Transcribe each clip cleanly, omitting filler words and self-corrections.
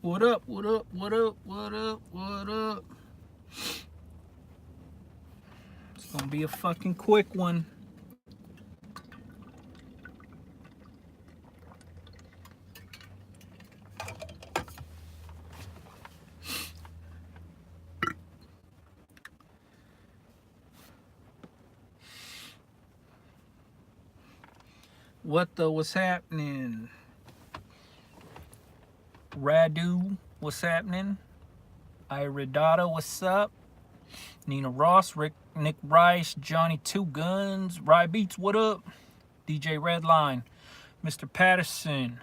What up? What up? What up? What up? What up? It's gonna be a fucking quick one. What's happening? Radu, what's happening? Iridata, what's up? Nina Ross, Nick Rice, Johnny Two Guns, Rye Beats, what up? DJ Redline, Mr. Patterson,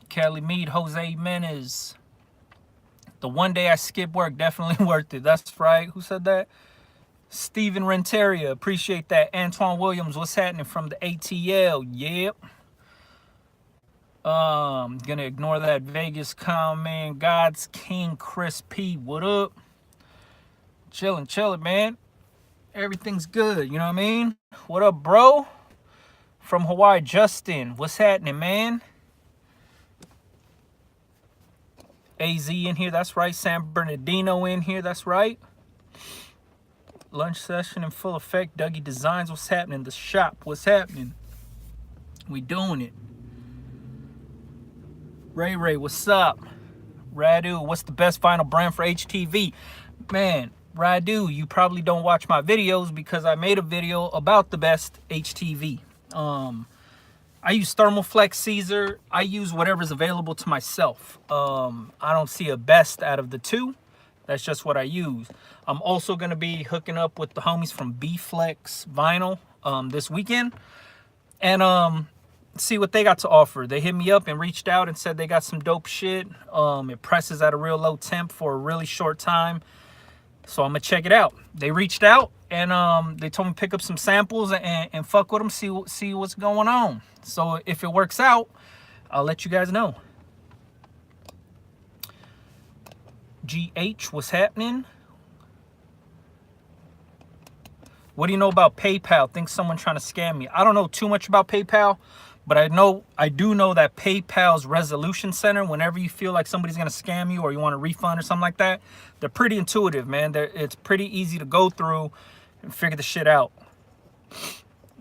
Kelly Mead, Jose Menez. The one day I skip work, definitely worth it. That's right. Who said that? Steven Renteria, appreciate that. Antoine Williams, what's happening from the ATL? Yep. Gonna ignore that Vegas comment. God's King Chris P, what up? Chilling, man. Everything's good, you know what I mean? What up, bro? From Hawaii, Justin, what's happening, man? AZ in here, that's right. San Bernardino in here, that's right. Lunch session in full effect. Dougie Designs, what's happening? The shop, what's happening? We doing it. Ray, what's up? Radu, what's the best vinyl brand for HTV? Man, Radu, you probably don't watch my videos because I made a video about the best HTV. I use Thermoflex Caesar. I use whatever's available to myself. I don't see a best out of the two. That's just what I use. I'm also going to be hooking up with the homies from B-Flex Vinyl this weekend and see what they got to offer. They hit me up and reached out and said they got some dope shit. It presses at a real low temp for a really short time. So I'm going to check it out. They reached out and they told me to pick up some samples and fuck with them, see what's going on. So if it works out, I'll let you guys know. GH, what's happening? What do you know about PayPal? Think someone trying to scam me. I don't know too much about PayPal, but I do know that PayPal's resolution center, whenever you feel like somebody's going to scam you or you want a refund or something like that, they're pretty intuitive, man. It's pretty easy to go through and figure the shit out.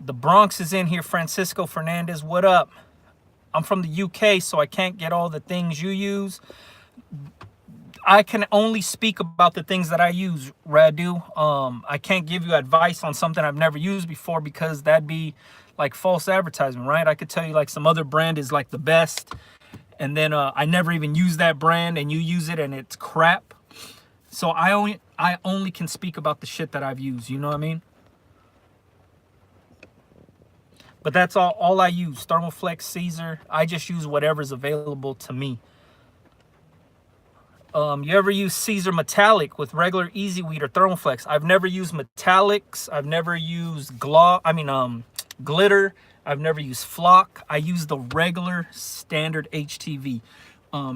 The Bronx is in here. Francisco Fernandez, what up? I'm from the UK, so I can't get all the things you use. I can only speak about the things that I use, Radu. I can't give you advice on something I've never used before because that'd be like false advertisement, right? I could tell you like some other brand is like the best, and then I never even use that brand and you use it and it's crap. So I only can speak about the shit that I've used, you know what I mean? But that's all I use. Thermoflex Caesar. I just use whatever's available to me. You ever use Caesar Metallic with regular Easy Weed or Thermoflex? I've never used metallics. I've never used glitter. I've never used flock. I use the regular standard HTV.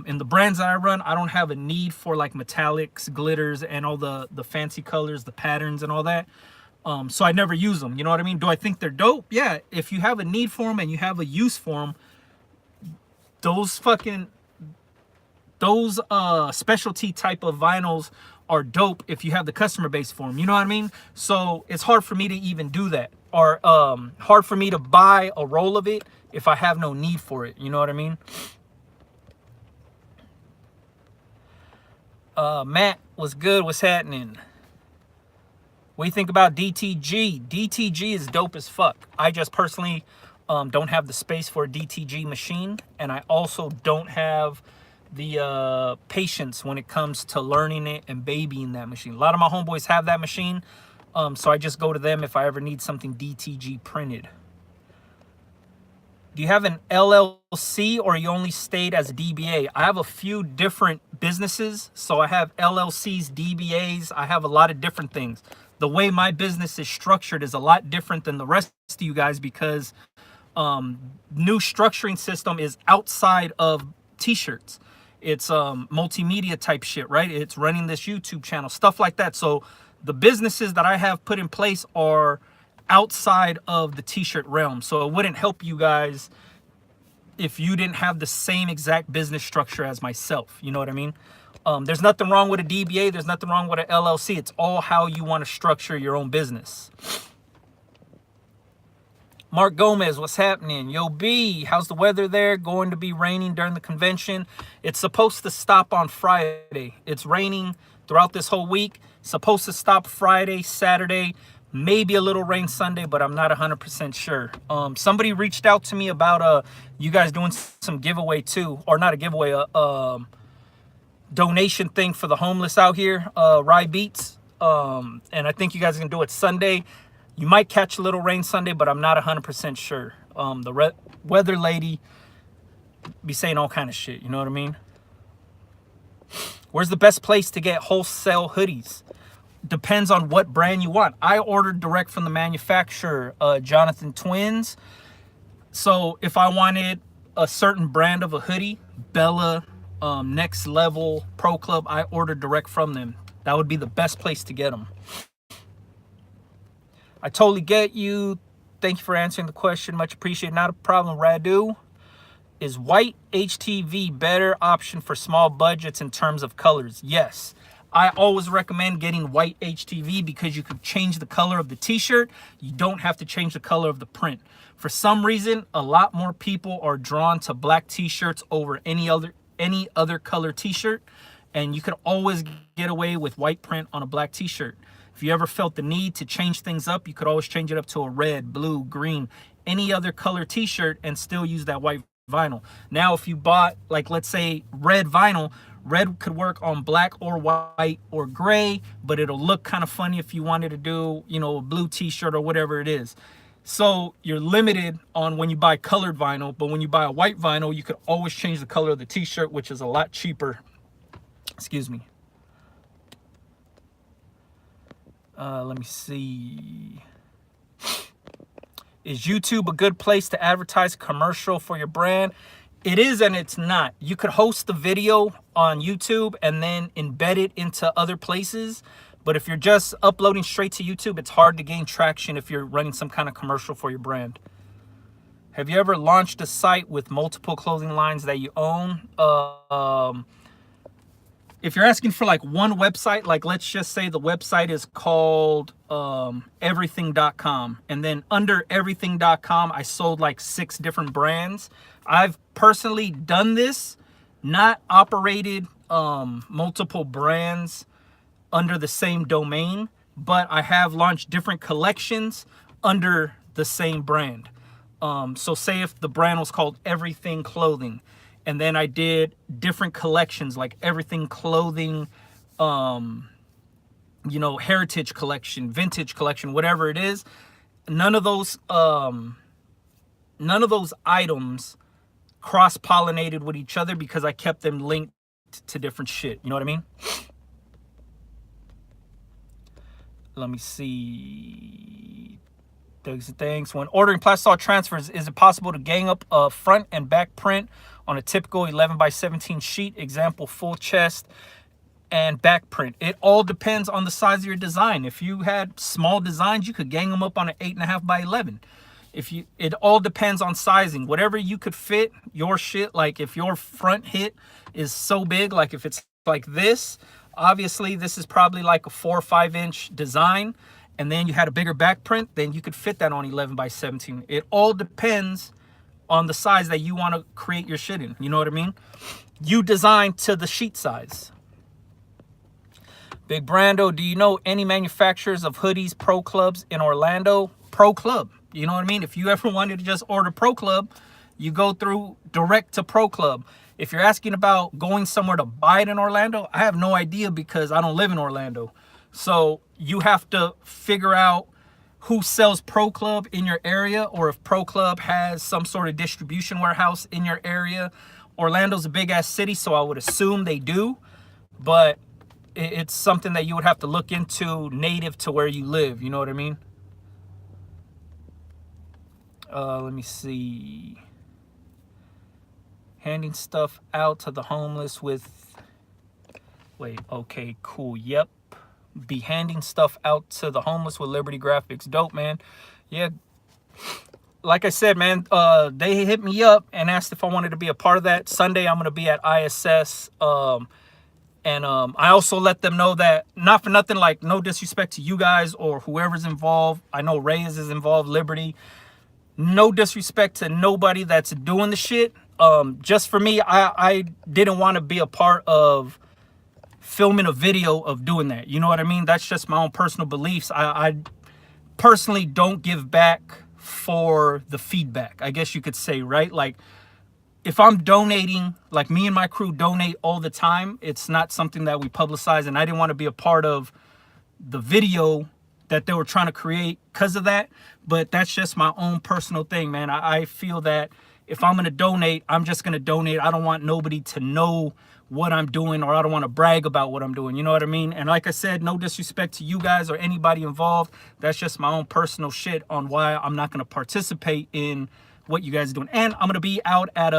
In the brands that I run, I don't have a need for like metallics, glitters, and all the fancy colors, the patterns and all that. So I never use them. You know what I mean? Do I think they're dope? Yeah. If you have a need for them and you have a use for them, those specialty type of vinyls are dope if you have the customer base for them. You know what I mean? So it's hard for me to even do that, or hard for me to buy a roll of it if I have no need for it. You know what I mean? Matt, what's good? What's happening? What do you think about DTG? DTG is dope as fuck. I just personally don't have the space for a DTG machine, and I also don't have the patience when it comes to learning it and babying that machine. A lot of my homeboys have that machine, so I just go to them if I ever need something DTG printed. Do you have an LLC or you only stayed as a DBA? I have a few different businesses, so I have LLCs, DBAs. I have a lot of different things. The way my business is structured is a lot different than the rest of you guys because new structuring system is outside of t-shirts. It's multimedia type shit, right? It's running this YouTube channel, stuff like that. So the businesses that I have put in place are outside of the t-shirt realm. So it wouldn't help you guys if you didn't have the same exact business structure as myself. You know what I mean? There's nothing wrong with a DBA. There's nothing wrong with an LLC. It's all how you want to structure your own business. Mark Gomez, what's happening? Yo, B, how's the weather there? Going to be raining during the convention. It's supposed to stop on Friday. It's raining throughout this whole week. Supposed to stop Friday, Saturday, maybe a little rain Sunday, but I'm not 100% sure. Somebody reached out to me about you guys doing some giveaway too, or not a giveaway, donation thing for the homeless out here, Rye Beats. And I think you guys can do it Sunday. You might catch a little rain Sunday, but I'm not 100% sure. The weather lady be saying all kind of shit, you know what I mean? Where's the best place to get wholesale hoodies? Depends on what brand you want. I ordered direct from the manufacturer, Jonathan Twins. So if I wanted a certain brand of a hoodie, Bella, Next Level, Pro Club, I ordered direct from them. That would be the best place to get them. I totally get you. Thank you for answering the question. Much appreciated. Not a problem, Radu. Is white HTV better option for small budgets in terms of colors? Yes. I always recommend getting white HTV because you can change the color of the t-shirt. You don't have to change the color of the print. For some reason, a lot more people are drawn to black t-shirts over any other color t-shirt, and you could always get away with white print on a black t-shirt. If you ever felt the need to change things up, you could always change it up to a red, blue, green, any other color t-shirt and still use that white vinyl. Now, if you bought, like, let's say red vinyl, red could work on black or white or gray, but it'll look kind of funny if you wanted to do, you know, a blue t-shirt or whatever it is. So you're limited on when you buy colored vinyl, but when you buy a white vinyl, you could always change the color of the t-shirt, which is a lot cheaper. Excuse me. Let me see. Is YouTube a good place to advertise a commercial for your brand? It is and it's not. You could host the video on YouTube and then embed it into other places. But if you're just uploading straight to YouTube, it's hard to gain traction if you're running some kind of commercial for your brand. Have you ever launched a site with multiple clothing lines that you own? If you're asking for like one website, like let's just say the website is called everything.com, and then under everything.com I sold like 6 different brands. I've personally done this, not operated multiple brands under the same domain, but I have launched different collections under the same brand. So say if the brand was called Everything Clothing, and then I did different collections like Everything Clothing, you know, Heritage Collection, Vintage Collection, whatever it is. None of those items cross-pollinated with each other because I kept them linked to different shit. You know what I mean? Let me see. Thanks. When ordering plastic transfers, is it possible to gang up a front and back print on a typical 11x17 sheet? Example, full chest and back print. It all depends on the size of your design. If you had small designs, you could gang them up on an 8.5x11. It all depends on sizing. Whatever you could fit your shit. Like if your front hit is so big, like if it's like this, obviously this is probably like a 4 or 5 inch design, and then you had a bigger back print, then you could fit that on 11x17. It all depends on the size that you want to create your shit in. You know what I mean? You design to the sheet size. Big Brando, do you know any manufacturers of hoodies, Pro Clubs in Orlando? Pro Club, you know what I mean? If you ever wanted to just order Pro Club, you go through direct to Pro Club. If you're asking about going somewhere to buy it in Orlando, I have no idea because I don't live in Orlando. So you have to figure out who sells Pro Club in your area, or if Pro Club has some sort of distribution warehouse in your area. Orlando's a big ass city, so I would assume they do, but it's something that you would have to look into native to where you live. You know what I mean? Let me see. Handing stuff out to the homeless with, wait, okay, cool, yep. Be handing stuff out to the homeless with Liberty Graphics. Dope, man. Yeah. like I said, man, they hit me up and asked if I wanted to be a part of that. Sunday, I'm going to be at ISS. I also let them know that, not for nothing, like, no disrespect to you guys or whoever's involved. I know Reyes is involved, Liberty. No disrespect to nobody that's doing the shit. Just for me, I didn't want to be a part of filming a video of doing that. You know what I mean? That's just my own personal beliefs. I personally don't give back for the feedback, I guess you could say, right? Like, if I'm donating, like me and my crew donate all the time, it's not something that we publicize, and I didn't want to be a part of the video that they were trying to create because of that. But that's just my own personal thing, man. I feel that if I'm going to donate, I'm just going to donate. I don't want nobody to know what I'm doing, or I don't want to brag about what I'm doing. You know what I mean? And like I said, no disrespect to you guys or anybody involved. That's just my own personal shit on why I'm not going to participate in what you guys are doing. And I'm going to be out at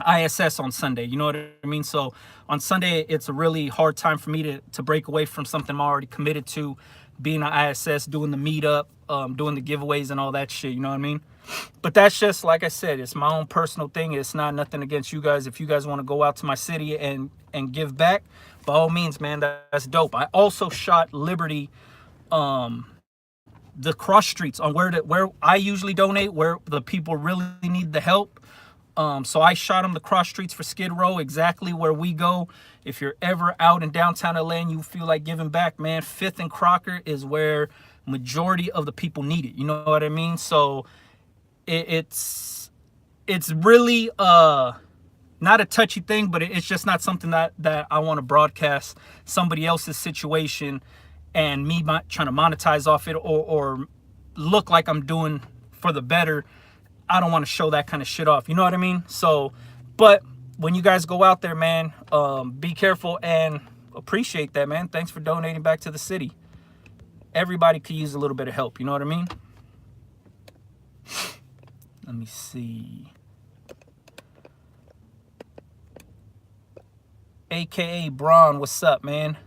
ISS on Sunday. You know what I mean? So on Sunday, it's a really hard time for me to break away from something I'm already committed to, being at ISS, doing the meetup, doing the giveaways and all that shit. You know what I mean? But that's just, like I said, it's my own personal thing. It's not nothing against you guys. If you guys want to go out to my city and give back, by all means, man, that's dope. I also shot Liberty, the cross streets on where I usually donate, where the people really need the help. So I shot them the cross streets for Skid Row, exactly where we go. If you're ever out in downtown LA and you feel like giving back, man, 5th and Crocker is where majority of the people need it. You know what I mean? So it's really not a touchy thing, but it's just not something that I want to broadcast somebody else's situation and me trying to monetize off it or look like I'm doing for the better. I don't want to show that kind of shit off. You know what I mean? So, but when you guys go out there, man, be careful and appreciate that, man. Thanks for donating back to the city. Everybody could use a little bit of help. You know what I mean? Let me see. AKA Braun, what's up, man?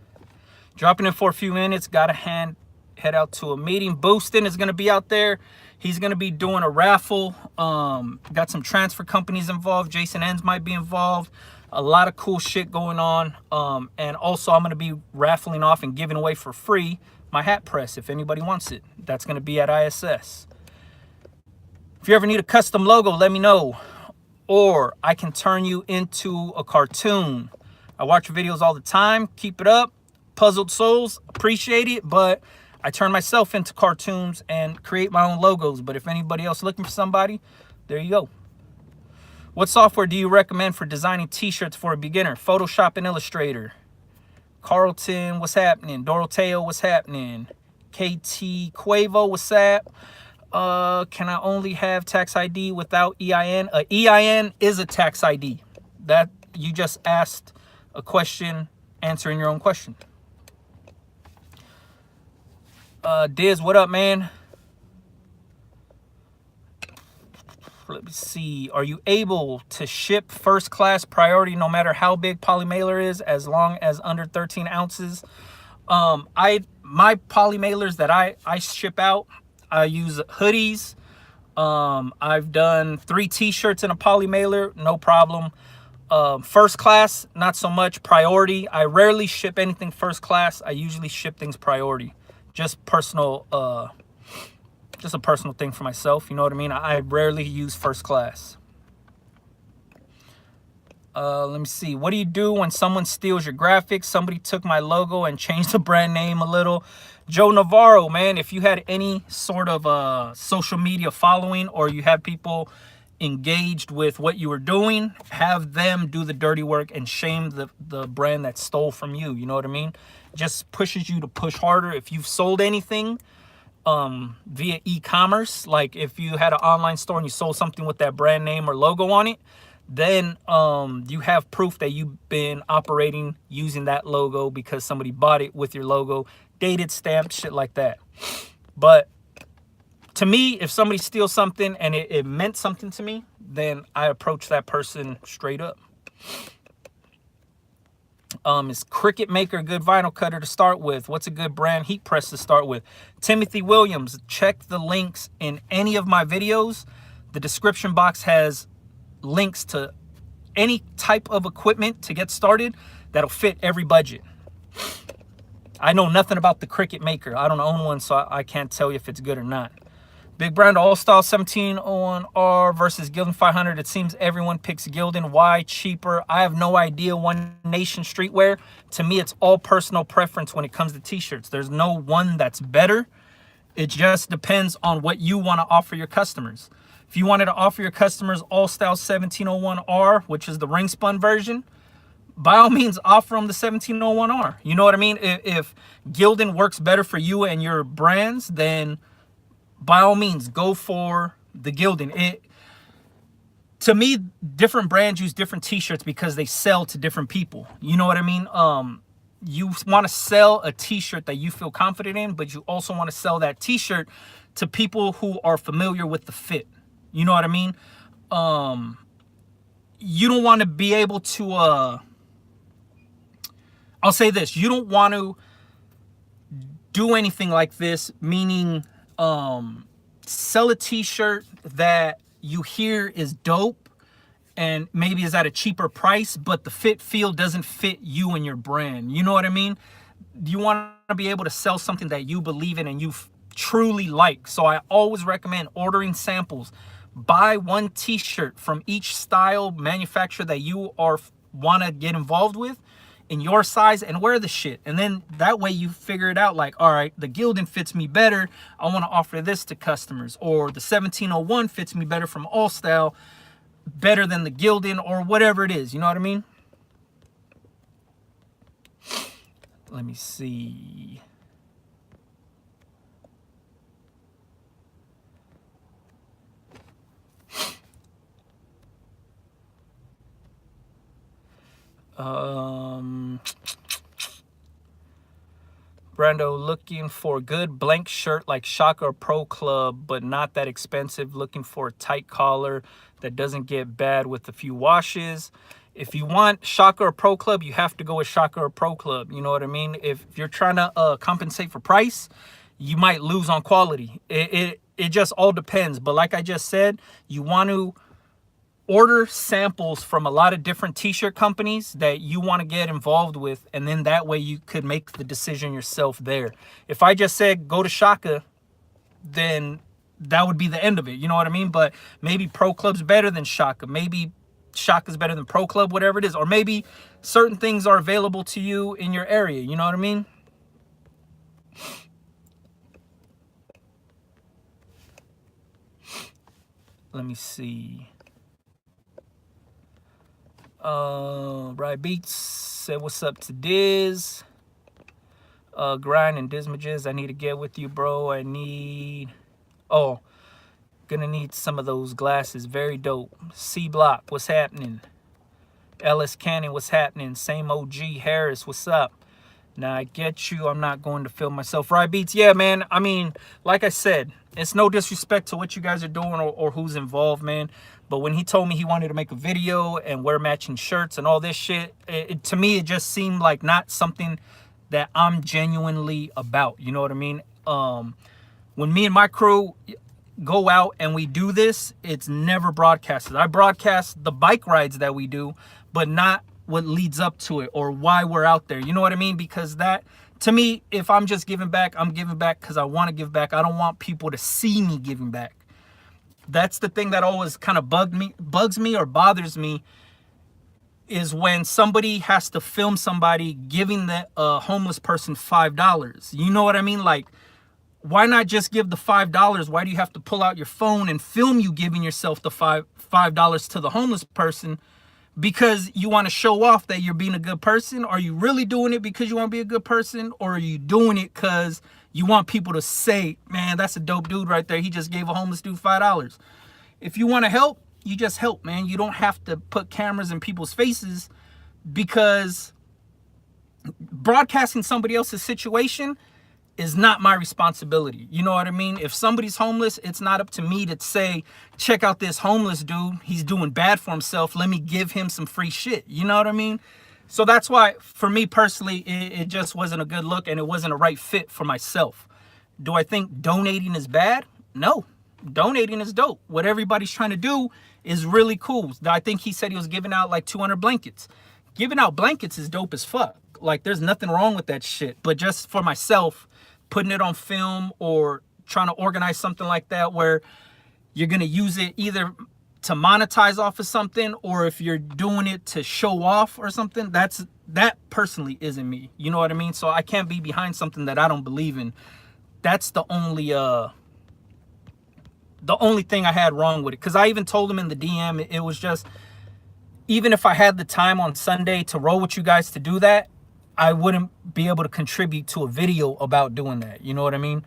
Dropping in for a few minutes. Got a head out to a meeting. Boostin is going to be out there. He's going to be doing a raffle. Got some transfer companies involved. Jason Enns might be involved. A lot of cool shit going on. And also, I'm going to be raffling off and giving away for free my hat press if anybody wants it. That's going to be at ISS. If you ever need a custom logo, let me know. Or I can turn you into a cartoon. I watch your videos all the time. Keep it up. Puzzled Souls, appreciate it. But I turn myself into cartoons and create my own logos. But if anybody else looking for somebody, there you go. What software do you recommend for designing t-shirts for a beginner? Photoshop and Illustrator. Carlton, what's happening? Doroteo, what's happening? KT Quavo, what's up? Can I only have tax ID without EIN? EIN is a tax ID. That you just asked a question, answering your own question. Diz, what up, man? Let me see. Are you able to ship first class priority no matter how big poly mailer is, as long as under 13 ounces? My poly mailers that I ship out, I use hoodies. I've done 3 t-shirts in a poly mailer, no problem. First class, not so much. Priority, I rarely ship anything first class. I usually ship things priority. Just personal, just a personal thing for myself. You know what I mean? I rarely use first class. Let me see. What do you do when someone steals your graphics? Somebody took my logo and changed the brand name a little. Joe Navarro, man, if you had any sort of social media following, or you had people engaged with what you were doing, have them do the dirty work and shame the brand that stole from you. You know what I mean? Just pushes you to push harder. If you've sold anything via e-commerce, like if you had an online store and you sold something with that brand name or logo on it, then you have proof that you've been operating using that logo because somebody bought it with your logo, dated, stamped, shit like that. But to me, if somebody steals something and it meant something to me, then I approach that person straight up. Is Cricut Maker a good vinyl cutter to start with? What's a good brand heat press to start with? Timothy Williams. Check the links in any of my videos. The description box has links to any type of equipment to get started that'll fit every budget. I know nothing about the Cricut Maker. I don't own one, so I can't tell you if it's good or not. Big Brand All-Style 1701R versus Gildan 500. It seems everyone picks Gildan. Why? Cheaper? I have no idea. One Nation Streetwear. To me, it's all personal preference when it comes to t-shirts. There's no one that's better. It just depends on what you want to offer your customers. If you wanted to offer your customers All-Style 1701R, which is the ring spun version, by all means, offer them the 1701R. You know what I mean? If Gildan works better for you and your brands, then by all means, go for the Gildan. To me, different brands use different t-shirts because they sell to different people. You know what I mean? You want to sell a t-shirt that you feel confident in, but you also want to sell that t-shirt to people who are familiar with the fit. You know what I mean? You don't want to be able to, I'll say this, you don't want to do anything like this, meaning sell a t-shirt that you hear is dope and maybe is at a cheaper price, but the feel doesn't fit you and your brand. You know what I mean? You want to be able to sell something that you believe in and you truly like. So I always recommend ordering samples. Buy one t-shirt from each style manufacturer that you want to get involved with in your size and wear the shit. And then that way you figure it out, like, all right, the Gildan fits me better. I want to offer this to customers. Or the 1701 fits me better from All Style, better than the Gildan, or whatever it is. You know what I mean? Let me see. Brando, looking for a good blank shirt like Shaka or Pro Club, but not that expensive. Looking for a tight collar that doesn't get bad with a few washes. If you want Shaka or Pro Club, you have to go with Shaka or Pro Club. You know what I mean? If you're trying to compensate for price, you might lose on quality. It just all depends. But like I just said, you want to order samples from a lot of different t-shirt companies that you want to get involved with, and then that way you could make the decision yourself there. If I just said go to Shaka, then that would be the end of it. You know what I mean? But maybe Pro Club's better than Shaka. Maybe Shaka's better than Pro Club, whatever it is. Or maybe certain things are available to you in your area. You know what I mean? Let me see. Right Beats said, what's up to Diz? Grind and Dismages, I need to get with you, bro. Gonna need some of those glasses. Very dope. C Block, what's happening? Ellis Cannon, what's happening? Same OG Harris, what's up? Now I get you. I'm not going to film myself. Right Beats, yeah, man. I mean, like I said, it's no disrespect to what you guys are doing or who's involved, man. But when he told me he wanted to make a video and wear matching shirts and all this shit, to me, it just seemed like not something that I'm genuinely about. You know what I mean? When me and my crew go out and we do this, it's never broadcasted. I broadcast the bike rides that we do, but not what leads up to it or why we're out there. You know what I mean? Because that, to me, if I'm just giving back, I'm giving back because I want to give back. I don't want people to see me giving back. That's the thing that always kind of bugs me or bothers me, is when somebody has to film somebody giving the homeless person $5. You know what I mean? Like, why not just give the $5? Why do you have to pull out your phone and film you giving yourself the $5 to the homeless person? Because you want to show off that you're being a good person? Are you really doing it because you want to be a good person? Or are you doing it because you want people to say, man, that's a dope dude right there. He just gave a homeless dude $5. If you want to help, you just help, man. You don't have to put cameras in people's faces, because broadcasting somebody else's situation is not my responsibility. You know what I mean? If somebody's homeless, it's not up to me to say, check out this homeless dude. He's doing bad for himself. Let me give him some free shit. You know what I mean? So that's why, for me personally, it just wasn't a good look and it wasn't a right fit for myself. Do I think donating is bad? No. Donating is dope. What everybody's trying to do is really cool. I think he said he was giving out like 200 blankets. Giving out blankets is dope as fuck. Like, there's nothing wrong with that shit. But just for myself, putting it on film or trying to organize something like that where you're going to use it either to monetize off of something, or if you're doing it to show off or something, that personally isn't me. You know what I mean? So I can't be behind something that I don't believe in. That's the only thing I had wrong with it. Because I even told him in the DM, it was just, even if I had the time on Sunday to roll with you guys to do that, I wouldn't be able to contribute to a video about doing that. You know what I mean?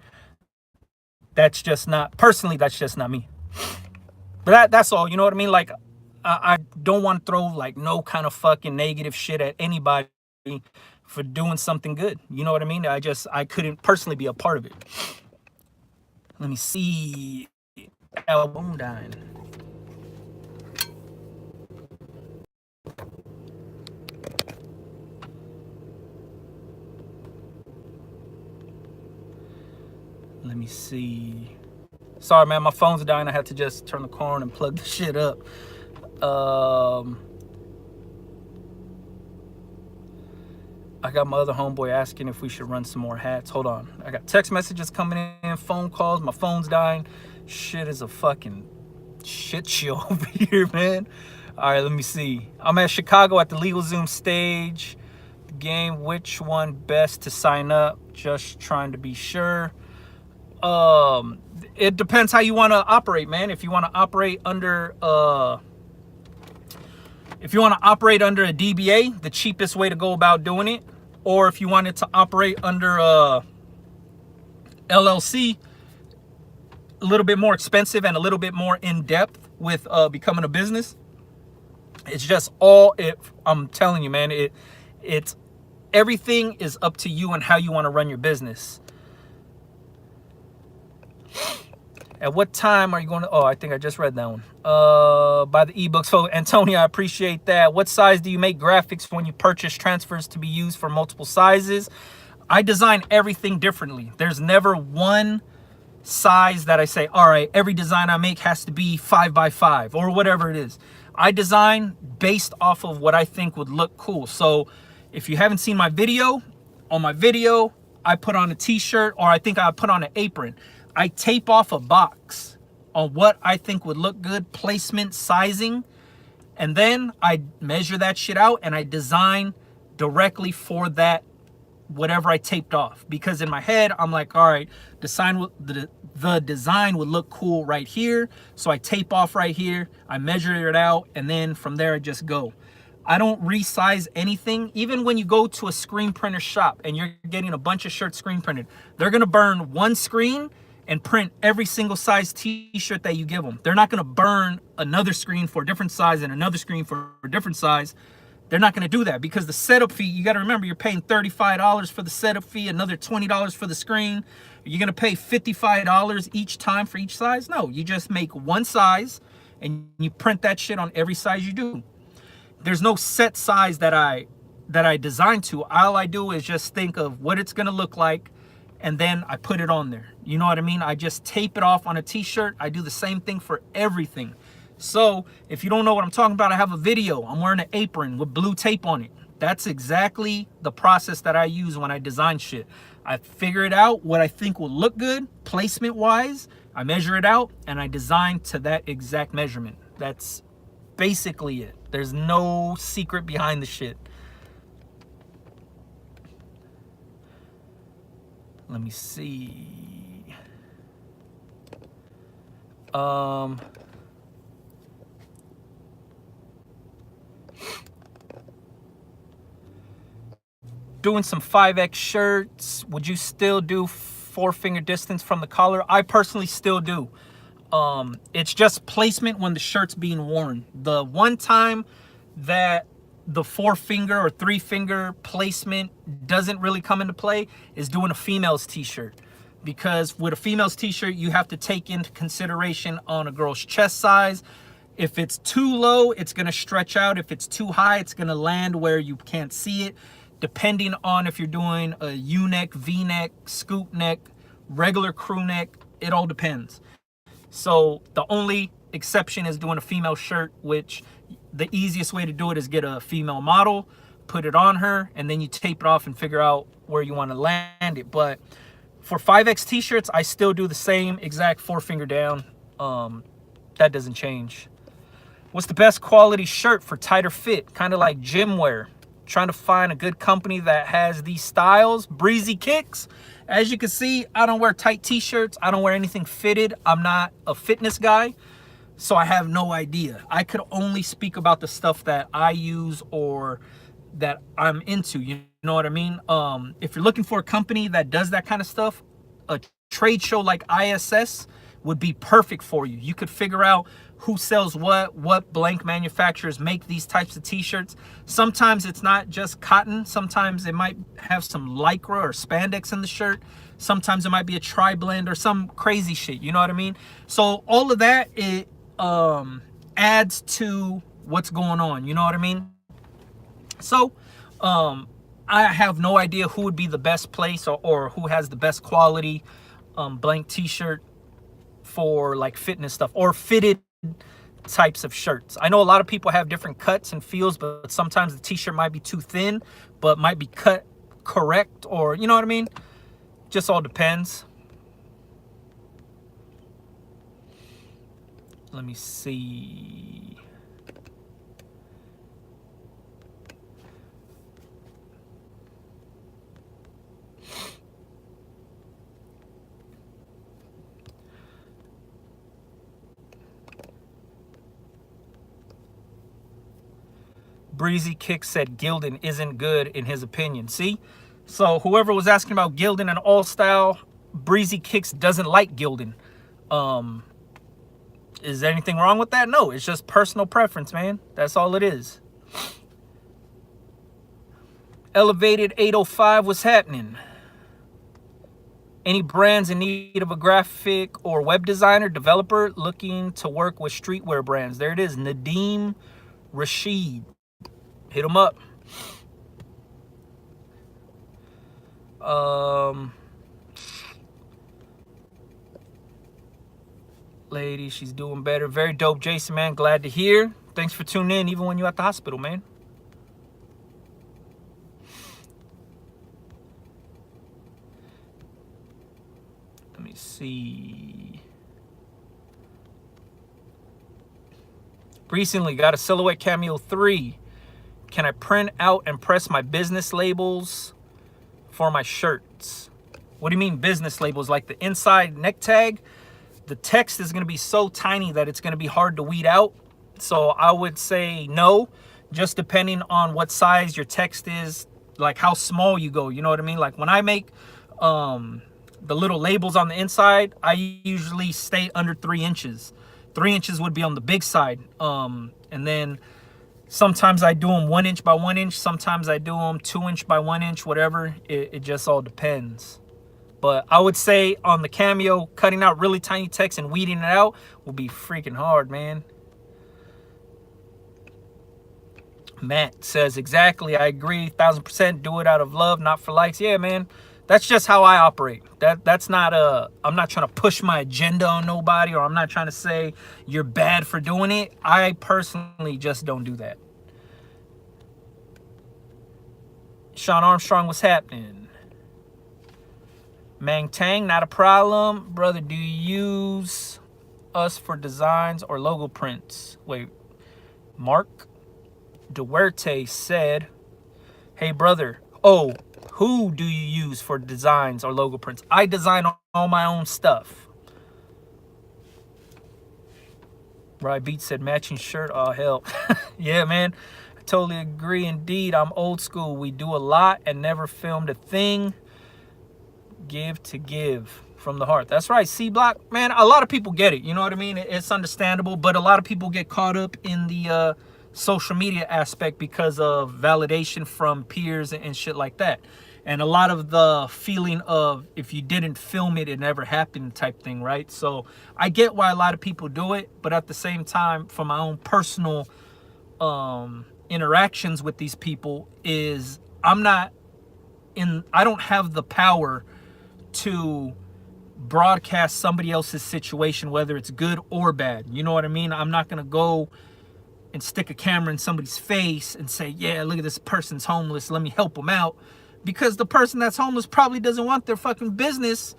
That's just not, personally, that's just not me. But that's all, you know what I mean? Like, I don't want to throw like no kind of fucking negative shit at anybody for doing something good. You know what I mean? I couldn't personally be a part of it. Let me see. Album dying. Let me see. Sorry, man, my phone's dying. I had to just turn the car on and plug the shit up. I got my other homeboy asking if we should run some more hats. Hold on. I got text messages coming in, phone calls. My phone's dying. Shit is a fucking shit show over here, man. All right, let me see. I'm at Chicago at the LegalZoom stage. Game, which one best to sign up? Just trying to be sure. It depends how you want to operate, man. If you want to operate under a DBA, the cheapest way to go about doing it, or if you wanted to operate under a LLC, a little bit more expensive and a little bit more in depth with becoming a business. It's just all it. I'm telling you, man. It's everything is up to you and how you want to run your business. At what time are you going to... Oh, I think I just read that one. By the ebooks. So, Antonio, I appreciate that. What size do you make graphics when you purchase transfers to be used for multiple sizes? I design everything differently. There's never one size that I say, all right, every design I make has to be 5x5 or whatever it is. I design based off of what I think would look cool. So, if you haven't seen my video, on my video, I put on a t-shirt, or I think I put on an apron. I tape off a box on what I think would look good, placement, sizing, and then I measure that shit out and I design directly for that, whatever I taped off. Because in my head, I'm like, all right, the design would look cool right here. So I tape off right here, I measure it out, and then from there I just go. I don't resize anything. Even when you go to a screen printer shop and you're getting a bunch of shirts screen printed, they're gonna burn one screen and print every single size t-shirt that you give them. They're not gonna burn another screen for a different size and another screen for a different size. They're not gonna do that because the setup fee, you gotta remember, you're paying $35 for the setup fee, another $20 for the screen. You're gonna pay $55 each time for each size? No, you just make one size and you print that shit on every size you do. There's no set size that I design to. All I do is just think of what it's gonna look like, and then I put it on there. You know what I mean? I just tape it off on a t-shirt. I do the same thing for everything. So if you don't know what I'm talking about, I have a video. I'm wearing an apron with blue tape on it. That's exactly the process that I use when I design shit. I figure it out what I think will look good placement wise. I measure it out and I design to that exact measurement. That's basically it. There's no secret behind the shit. Let me see. Doing some 5X shirts. Would you still do 4-finger distance from the collar? I personally still do. It's just placement when the shirt's being worn. The one time that the 4-finger or 3-finger placement doesn't really come into play is doing a female's t-shirt. Because with a female's t-shirt, you have to take into consideration on a girl's chest size, If it's too low, it's going to stretch out. If it's too high, it's going to land where you can't see it. Depending on if you're doing a U-neck, V-neck, scoop neck, regular crew neck, it all depends. So the only exception is doing a female shirt, which the easiest way to do it is get a female model, put it on her, and then you tape it off and figure out where you want to land it. But for 5X t-shirts, I still do the same exact 4-finger down. That doesn't change. What's the best quality shirt for tighter fit? Kind of like gym wear. Trying to find a good company that has these styles. Breezy Kicks. As you can see, I don't wear tight t-shirts. I don't wear anything fitted. I'm not a fitness guy, so I have no idea. I could only speak about the stuff that I use or that I'm into. You know what I mean? If you're looking for a company that does that kind of stuff, a trade show like ISS would be perfect for you. You could figure out who sells what blank manufacturers make these types of t-shirts. Sometimes it's not just cotton. Sometimes it might have some lycra or spandex in the shirt. Sometimes it might be a tri-blend or some crazy shit. You know what I mean? So all of that, it adds to what's going on. You know what I mean? So I have no idea who would be the best place or who has the best quality blank t-shirt for like fitness stuff or fitted types of shirts. I know a lot of people have different cuts and feels, but sometimes the t-shirt might be too thin, but might be cut correct, or you know what I mean? Just all depends. Let me see. Breezy Kick said Gildan isn't good in his opinion. See? So whoever was asking about Gildan and All Style, Breezy Kicks doesn't like Gildan. Is there anything wrong with that? No, it's just personal preference, man. That's all it is. Elevated 805, what's happening? Any brands in need of a graphic or web designer, developer looking to work with streetwear brands? There it is, Nadeem Rashid. Hit him up. Lady, she's doing better. Very dope, Jason, man. Glad to hear. Thanks for tuning in, even when you're at the hospital, man. Let me see. Recently got a Silhouette Cameo 3. Can I print out and press my business labels for my shirts? What do you mean business labels? Like the inside neck tag? The text is going to be so tiny that it's going to be hard to weed out. So I would say no, just depending on what size your text is, like how small you go. You know what I mean? Like when I make the little labels on the inside, I usually stay under 3 inches. 3 inches would be on the big side. And then sometimes I do them 1 inch by 1 inch. Sometimes I do them 2 inch by 1 inch, whatever. It just all depends. But I would say on the Cameo, cutting out really tiny text and weeding it out will be freaking hard, man. Matt says, exactly, I agree, 1000%. Do it out of love, not for likes. Yeah, man. That's just how I operate. That's not I'm not trying to push my agenda on nobody, or I'm not trying to say you're bad for doing it. I personally just don't do that. Sean Armstrong, what's happening? Mang Tang, not a problem. Brother, do you use us for designs or logo prints? Wait, Mark Duerte said, hey, brother, oh, who do you use for designs or logo prints? I design all my own stuff. Right, Beat said matching shirt. Oh, hell. Yeah, man. I totally agree. Indeed, I'm old school. We do a lot and never filmed a thing. Give to give from the heart. That's right, C-Block. Man, a lot of people get it. You know what I mean? It's understandable, but a lot of people get caught up in the social media aspect because of validation from peers and shit like that. and a lot of the feeling of if you didn't film it, it never happened type thing, right? So I get why a lot of people do it, but at the same time, from my own personal interactions with these people, is I don't have the power to broadcast somebody else's situation, whether it's good or bad. You know what I mean? I'm not gonna go and stick a camera in somebody's face and say, yeah, look at this person's homeless, let me help them out, because the person that's homeless probably doesn't want their fucking business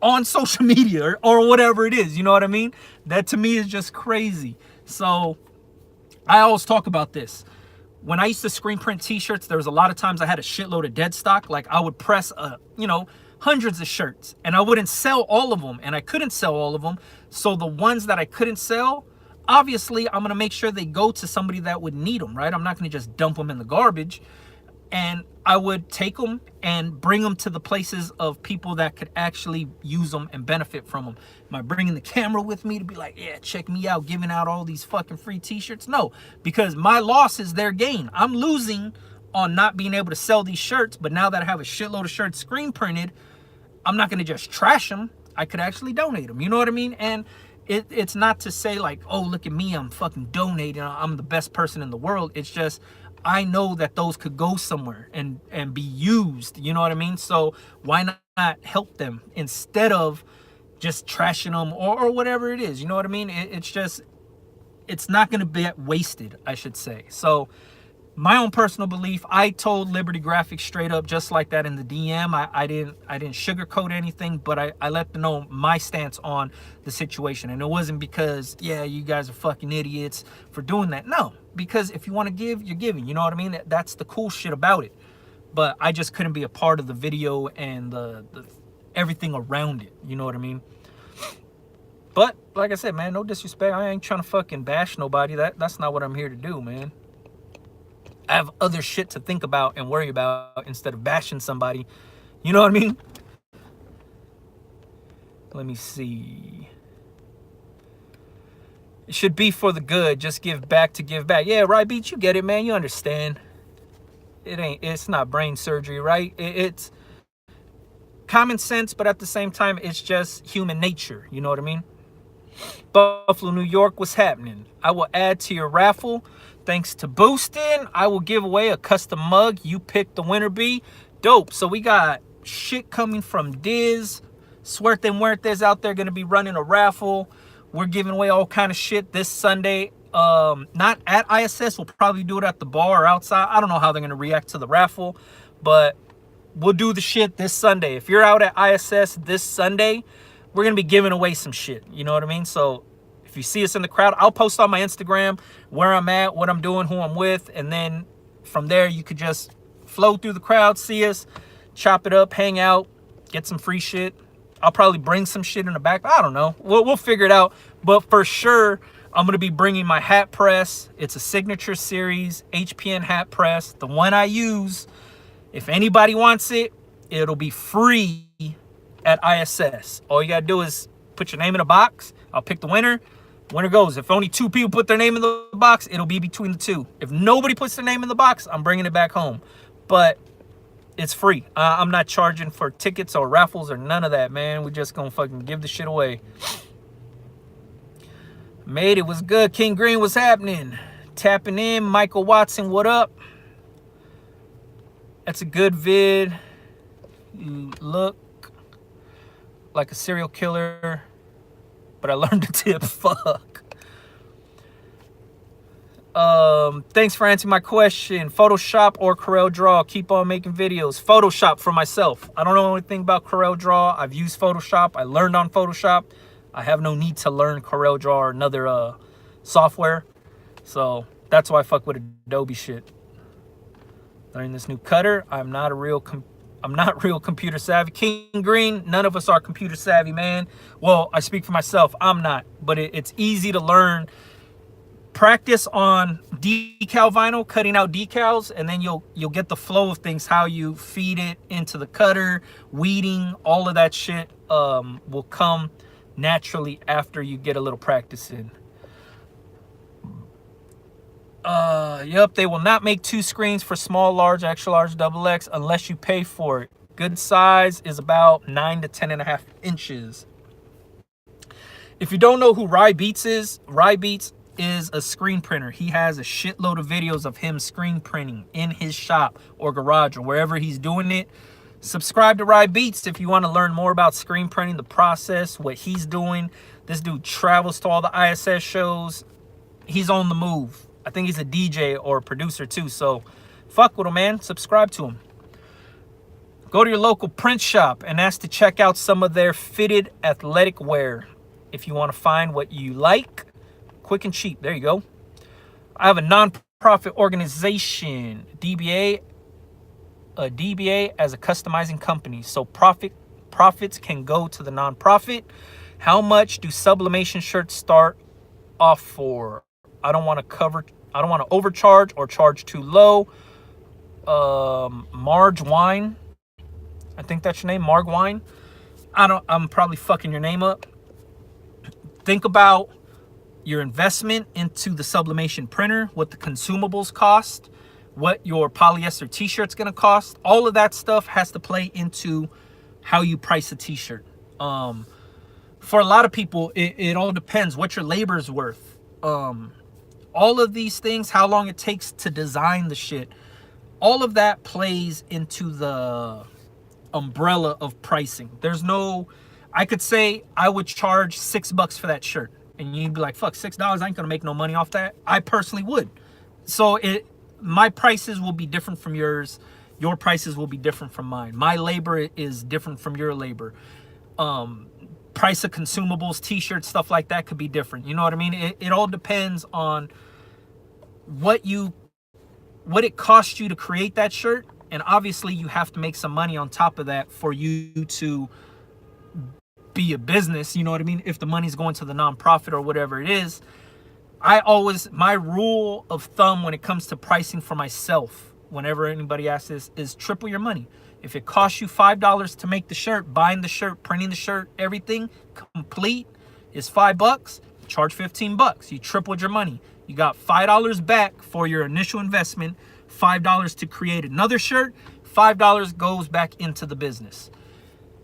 on social media or whatever it is. You know what I mean? That to me is just crazy. So I always talk about this. When I used to screen print t-shirts, there was a lot of times I had a shitload of dead stock. Like I would press hundreds of shirts, and I wouldn't sell all of them, and I couldn't sell all of them. So the ones that I couldn't sell, obviously I'm gonna make sure they go to somebody that would need them, right? I'm not gonna just dump them in the garbage. And I would take them and bring them to the places of people that could actually use them and benefit from them. Am I bringing the camera with me to be like, yeah, check me out, giving out all these fucking free t-shirts? No, because my loss is their gain. I'm losing on not being able to sell these shirts, but now that I have a shitload of shirts screen printed, I'm not gonna just trash them. I could actually donate them, you know what I mean? And it's not to say like, oh, look at me, I'm fucking donating, I'm the best person in the world. It's just, I know that those could go somewhere and be used, you know what I mean? So why not help them instead of just trashing them or whatever it is, you know what I mean? It's not gonna be wasted, I should say. So my own personal belief, I told Liberty Graphics straight up, just like that in the DM. I didn't sugarcoat anything, but I let them know my stance on the situation. And it wasn't because, yeah, you guys are fucking idiots for doing that. No, because if you want to give, you're giving. You know what I mean? That's the cool shit about it. But I just couldn't be a part of the video and the everything around it. You know what I mean? But like I said, man, no disrespect. I ain't trying to fucking bash nobody. That's not what I'm here to do, man. I have other shit to think about and worry about instead of bashing somebody. You know what I mean? Let me see. It should be for the good. Just give back to give back. Yeah, right, Beach, you get it, man. You understand. It's not brain surgery, right? It's common sense, but at the same time, it's just human nature. You know what I mean? Buffalo, New York, what's happening? I will add to your raffle. Thanks to boosting, I will give away a custom mug. You pick the winner, B. Dope. So we got shit coming from Diz. Suerte Muertes out there going to be running a raffle. We're giving away all kind of shit this Sunday. Not at ISS. We'll probably do it at the bar or outside. I don't know how they're going to react to the raffle, but we'll do the shit this Sunday. If you're out at ISS this Sunday, we're going to be giving away some shit. You know what I mean? So if you see us in the crowd, I'll post on my Instagram where I'm at, what I'm doing, who I'm with, and then from there you could just flow through the crowd, see us, chop it up, hang out, get some free shit. I'll probably bring some shit in the back. I don't know. We'll figure it out. But for sure, I'm going to be bringing my hat press. It's a signature series HPN hat press, the one I use. If anybody wants it, it'll be free at ISS. All you got to do is put your name in a box. I'll pick the winner. Winner goes. If only 2 people put their name in the box, it'll be between the 2. If nobody puts their name in the box, I'm bringing it back home. But it's free. I'm not charging for tickets or raffles or none of that, man. We're just going to fucking give the shit away. Made it was good. King Green, what's happening? Tapping in. Michael Watson, what up? That's a good vid. You look like a serial killer, but I learned a tip. Fuck. Thanks for answering my question. Photoshop or Corel Draw? Keep on making videos. Photoshop for myself. I don't know anything about Corel Draw. I've used Photoshop. I learned on Photoshop. I have no need to learn Corel Draw or another software. So that's why I fuck with Adobe shit. Learning this new cutter. I'm not real computer savvy. King Green, none of us are computer savvy, man. Well, I speak for myself. I'm not, but it's easy to learn. Practice on decal vinyl, cutting out decals, and then you'll get the flow of things, how you feed it into the cutter, weeding, all of that shit will come naturally after you get a little practice in. Yep, they will not make 2 screens for small, large, extra large, double X unless you pay for it. Good size is about 9 to 10.5 inches. If you don't know who Rybeats is a screen printer. He has a shitload of videos of him screen printing in his shop or garage or wherever he's doing it. Subscribe to Rybeats if you want to learn more about screen printing, the process, what he's doing. This dude travels to all the ISS shows. He's on the move. I think he's a DJ or a producer too. So fuck with him, man. Subscribe to him. Go to your local print shop and ask to check out some of their fitted athletic wear. If you want to find what you like, quick and cheap. There you go. I have a non-profit organization, DBA as a customizing company. So profits can go to the non-profit. How much do sublimation shirts start off for? I don't want to overcharge or charge too low. Marge Wine. I think that's your name, Marg Wine. I'm probably fucking your name up. Think about your investment into the sublimation printer, what the consumables cost, what your polyester t-shirt's gonna cost. All of that stuff has to play into how you price a t-shirt. For a lot of people, it all depends what your labor is worth. All of these things, how long it takes to design the shit, all of that plays into the umbrella of pricing. There's no, I could say I would charge $6 for that shirt, and you'd be like, fuck, $6, I ain't gonna make no money off that. I personally would. So my prices will be different from yours. Your prices will be different from mine. My labor is different from your labor. Price of consumables, t-shirts, stuff like that could be different. You know what I mean? It all depends on what it costs you to create that shirt. And obviously you have to make some money on top of that for you to be a business. You know what I mean? If the money's going to the nonprofit or whatever it is. My rule of thumb when it comes to pricing for myself, whenever anybody asks this, is triple your money. If it costs you $5 to make the shirt, buying the shirt, printing the shirt, everything complete is $5, charge $15. You tripled your money. You got $5 back for your initial investment, $5 to create another shirt, $5 goes back into the business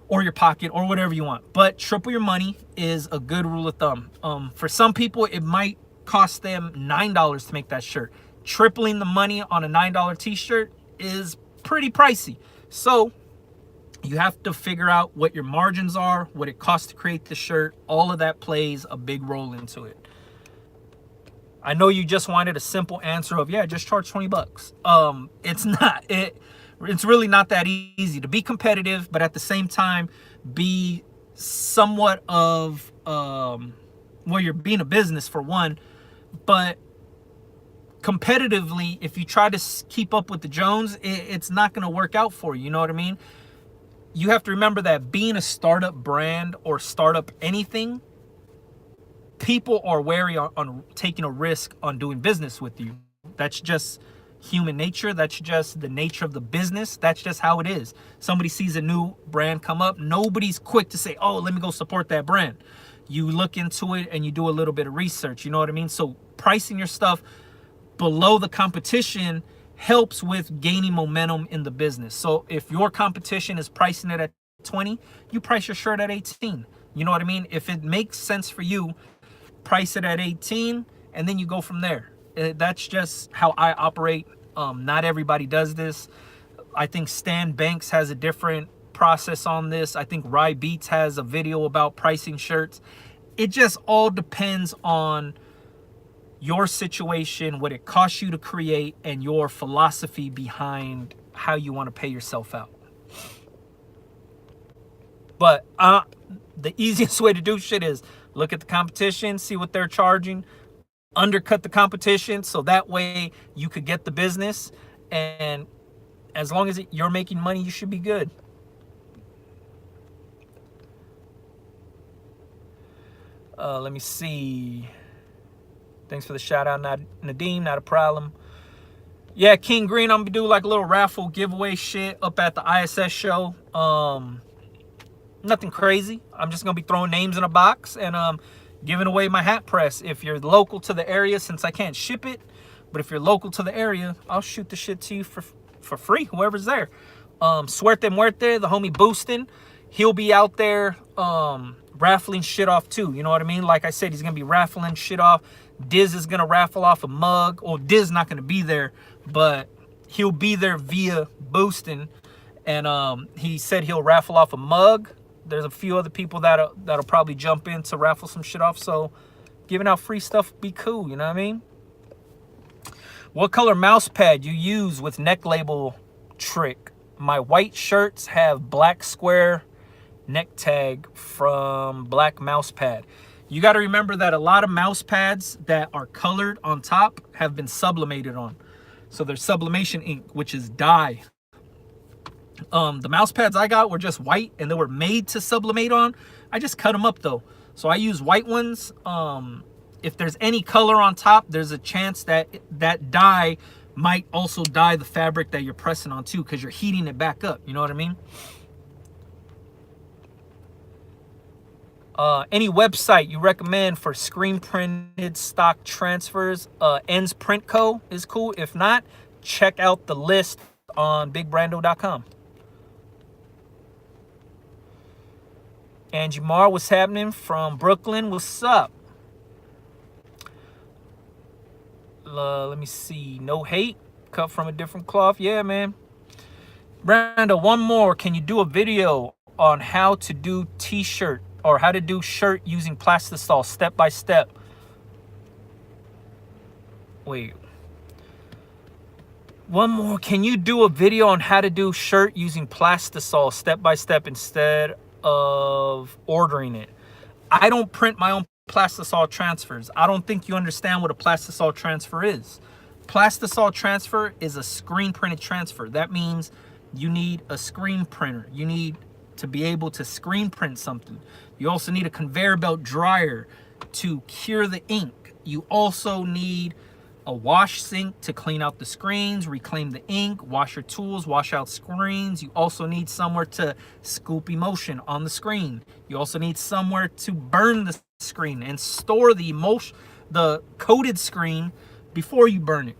or your pocket or whatever you want. But triple your money is a good rule of thumb. For some people, it might cost them $9 to make that shirt. Tripling the money on a $9 t-shirt is pretty pricey. So you have to figure out what your margins are, what it costs to create the shirt. All of that plays a big role into it. I know you just wanted a simple answer of, yeah, just charge $20. It's not. It's really not that easy to be competitive, but at the same time, be somewhat of, well, you're being a business for one, but competitively, if you try to keep up with the Jones, it's not going to work out for you. You know what I mean? You have to remember that being a startup brand or startup anything, people are wary on taking a risk on doing business with you. That's just human nature. That's just the nature of the business. That's just how it is. Somebody sees a new brand come up. Nobody's quick to say, oh, let me go support that brand. You look into it and you do a little bit of research. You know what I mean? So pricing your stuff below the competition helps with gaining momentum in the business. So if your competition is pricing it at 20, you price your shirt at 18. You know what I mean? If it makes sense for you, price it at 18 and then you go from there. That's just how I operate. Not everybody does this. I think Stan Banks has a different process on this. I think Rybeats has a video about pricing shirts. It just all depends on your situation, what it costs you to create, and your philosophy behind how you want to pay yourself out. But the easiest way to do shit is look at the competition, see what they're charging, undercut the competition, so that way you could get the business, and as long as you're making money, you should be good. Let me see. Thanks for the shout out, Nadeem. Not a problem. Yeah, King Green, I'm gonna do like a little raffle giveaway shit up at the ISS show. Nothing crazy. I'm just gonna be throwing names in a box and giving away my hat press. If you're local to the area, since I can't ship it, But if you're local to the area, I'll shoot the shit to you for free, whoever's there. Suerte Muerte, the homie Boostin', he'll be out there raffling shit off too. You know what I mean? Like I said, he's gonna be raffling shit off. Diz is gonna raffle off a mug. Or Diz not gonna be there, but he'll be there via Boostin'. And he said he'll raffle off a mug. There's a few other people that'll probably jump in to raffle some shit off. So giving out free stuff be cool, you know what I mean? What color mouse pad you use with neck label trick? My white shirts have black square neck tag from black mouse pad. You got to remember that a lot of mouse pads that are colored on top have been sublimated on. So there's sublimation ink, which is dye. The mouse pads I got were just white and they were made to sublimate on. I just cut them up though. So I use white ones. If there's any color on top, there's a chance that that dye might also dye the fabric that you're pressing on too, because you're heating it back up. You know what I mean? Any website you recommend for screen printed stock transfers? Ends Print Co. is cool. If not, check out the list on bigbrando.com. Angie Marr, what's happening from Brooklyn? What's up? Let me see. No hate. Cut from a different cloth. Yeah, man. Brando, one more. Can you do a video on how to do t-shirt or how to do shirt using plastisol step by step? Wait. One more. Can you do a video on how to do shirt using plastisol step by step instead of ordering it? I don't print my own plastisol transfers. I don't think you understand what a plastisol transfer is. Plastisol transfer is a screen printed transfer. That means you need a screen printer. You need to be able to screen print something. You also need a conveyor belt dryer to cure the ink. You also need a wash sink to clean out the screens, reclaim the ink, wash your tools, wash out screens. You also need somewhere to scoop emulsion on the screen. You also need somewhere to burn the screen and store the emulsion, the coated screen, before you burn it.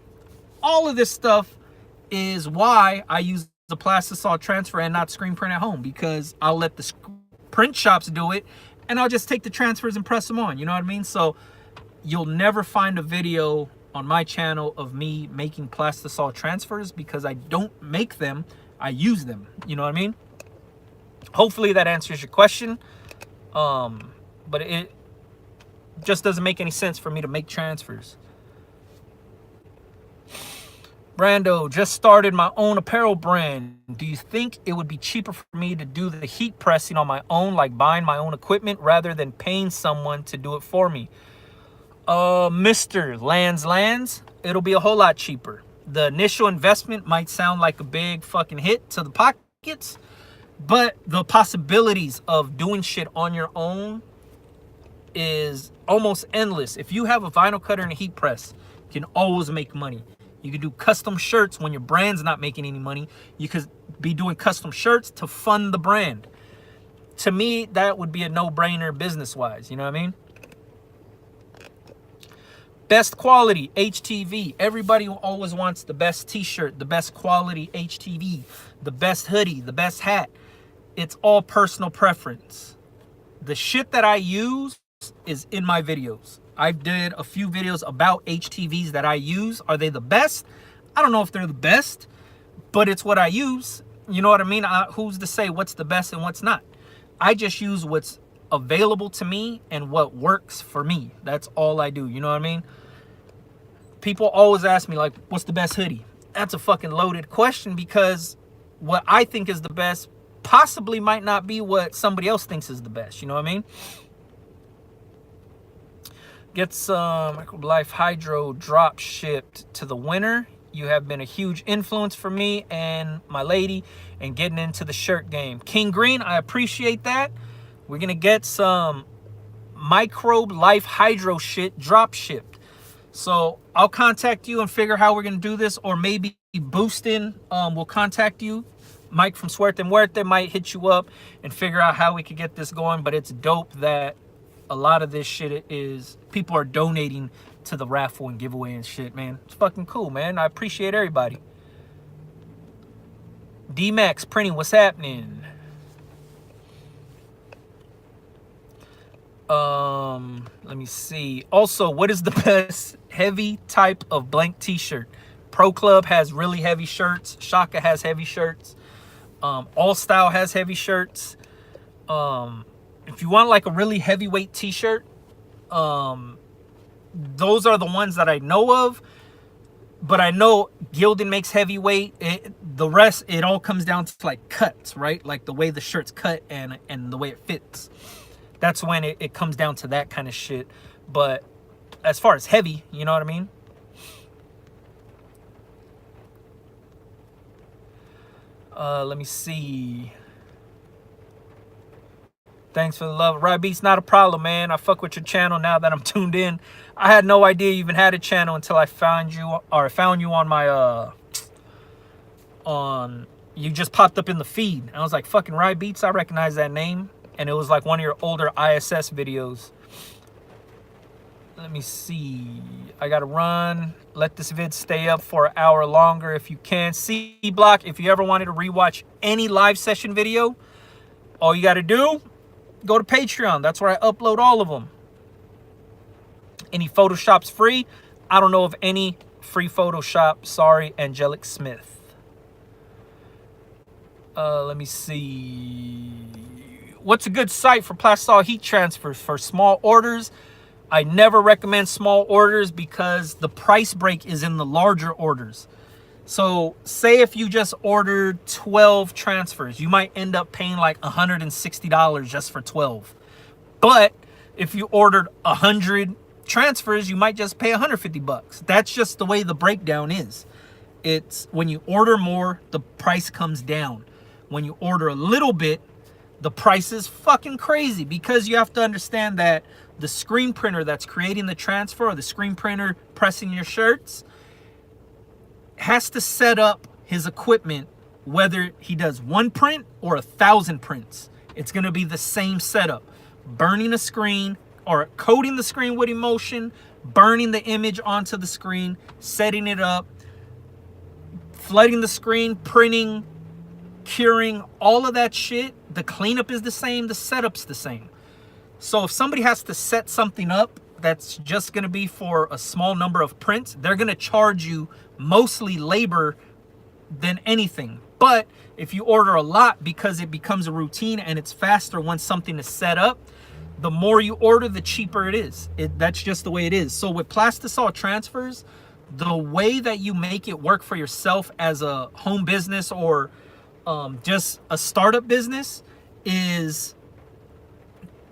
All of this stuff is why I use the plastisol transfer and not screen print at home, because I'll let the print shops do it and I'll just take the transfers and press them on. You know what I mean? So you'll never find a video on my channel of me making plastisol transfers, because I don't make them, I use them. You know what I mean? Hopefully that answers your question. But it just doesn't make any sense for me to make transfers. Brando, just started my own apparel brand. Do you think it would be cheaper for me to do the heat pressing on my own, like buying my own equipment, rather than paying someone to do it for me? Mr. Lands, it'll be a whole lot cheaper. The initial investment might sound like a big fucking hit to the pockets, but the possibilities of doing shit on your own is almost endless. If you have a vinyl cutter and a heat press, you can always make money. You can do custom shirts when your brand's not making any money. You could be doing custom shirts to fund the brand. To me, that would be a no-brainer business-wise. You know what I mean? Best quality, HTV. Everybody always wants the best t-shirt, the best quality HTV, the best hoodie, the best hat. It's all personal preference. The shit that I use is in my videos. I did a few videos about HTVs that I use. Are they the best? I don't know if they're the best, but it's what I use. You know what I mean? Who's to say what's the best and what's not? I just use what's available to me and what works for me. That's all I do. You know what I mean? People always ask me, like, what's the best hoodie? That's a fucking loaded question, because what I think is the best possibly might not be what somebody else thinks is the best. You know what I mean? Get some Microlife Hydro drop shipped to the winner. You have been a huge influence for me and my lady in getting into the shirt game. King Green, I appreciate that. We're going to get some Microbe Life Hydro shit drop shipped. So I'll contact you and figure how we're going to do this, or maybe Boostin' will contact you. Mike from Suerte Muerte might hit you up and figure out how we could get this going. But it's dope that a lot of this shit is, people are donating to the raffle and giveaway and shit, man. It's fucking cool, man. I appreciate everybody. D-Max Printing, what's happening? Let me see. Also, what is the best heavy type of blank t-shirt? Pro Club has really heavy shirts. Shaka has heavy shirts. All Style has heavy shirts. If you want like a really heavyweight t-shirt, those are the ones that I know of. But I know Gildan makes heavyweight. The rest, it all comes down to like cuts, right? Like the way the shirt's cut and the way it fits. That's when it comes down to that kind of shit. But as far as heavy, you know what I mean? Let me see. Thanks for the love. Right Beats, not a problem, man. I fuck with your channel now that I'm tuned in. I had no idea you even had a channel until I found you, or found you on my you just popped up in the feed. And I was like, fucking Right Beats, I recognize that name. And it was like one of your older ISS videos. Let me see. I gotta run. Let this vid stay up for an hour longer if you can. C Block, if you ever wanted to rewatch any live session video, all you gotta do, go to Patreon. That's where I upload all of them. Any Photoshop's free. I don't know of any free Photoshop. Sorry, Angelic Smith. Let me see. What's a good site for plastisol heat transfers for small orders? I never recommend small orders because the price break is in the larger orders. So say if you just ordered 12 transfers, you might end up paying like $160 just for 12. But if you ordered 100 transfers, you might just pay 150 bucks. That's just the way the breakdown is. It's when you order more, the price comes down. When you order a little bit, the price is fucking crazy, because you have to understand that the screen printer that's creating the transfer, or the screen printer pressing your shirts, has to set up his equipment, whether he does 1 print or 1,000 prints. It's going to be the same setup. Burning a screen, or coating the screen with emulsion, burning the image onto the screen, setting it up, flooding the screen, printing, curing, all of that shit. The cleanup is the same, the setup's the same. So if somebody has to set something up that's just going to be for a small number of prints, they're going to charge you mostly labor than anything. But if you order a lot, because it becomes a routine and it's faster once something is set up, the more you order, the cheaper it is. That's just the way it is. So with plastisol transfers, the way that you make it work for yourself as a home business, or just a startup business, is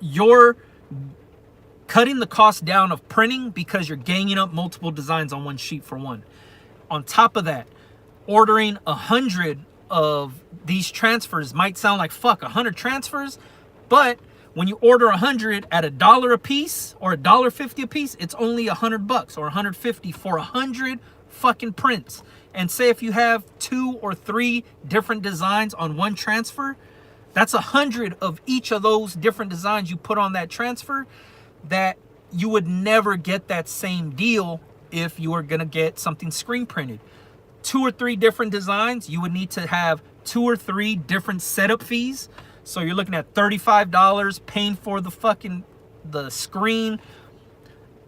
you're cutting the cost down of printing, because you're ganging up multiple designs on one sheet for one. On top of that, ordering 100 of these transfers might sound like, fuck, 100 transfers, but when you order 100 at $1 a piece or $1.50 a piece, it's only 100 bucks or 150 for 100 fucking prints. And say if you have 2 or 3 different designs on one transfer, that's 100 of each of those different designs you put on that transfer, that you would never get that same deal if you were gonna get something screen printed. 2 or 3 different designs, you would need to have 2 or 3 different setup fees. So you're looking at $35, paying for the screen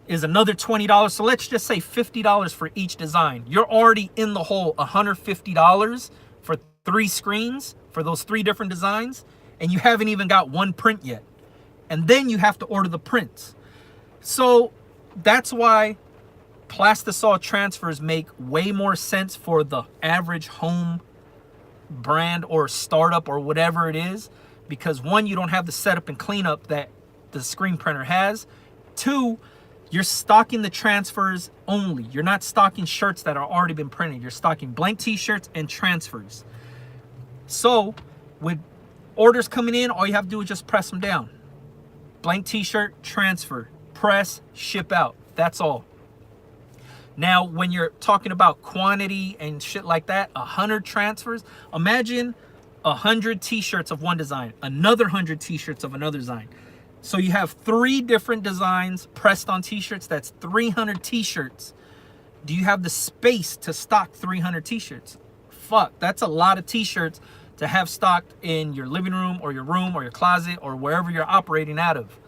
is another $20. So let's just say $50 for each design. You're already in the hole, $150 for 3 screens for those 3 different designs, and you haven't even got 1 print yet. And then you have to order the prints. So that's why plastisol transfers make way more sense for the average home brand or startup or whatever it is, because 1, you don't have the setup and cleanup that the screen printer has. 2, you're stocking the transfers only. You're not stocking shirts that are already been printed. You're stocking blank t-shirts and transfers. So with orders coming in, all you have to do is just press them down. Blank t-shirt, transfer, press, ship out. That's all. Now, when you're talking about quantity and shit like that, 100 transfers, imagine 100 t-shirts of one design, another 100 t-shirts of another design. So you have 3 different designs pressed on t-shirts. That's 300 t-shirts. Do you have the space to stock 300 t-shirts? Fuck, that's a lot of t-shirts to have stocked in your living room or your closet or wherever you're operating out of.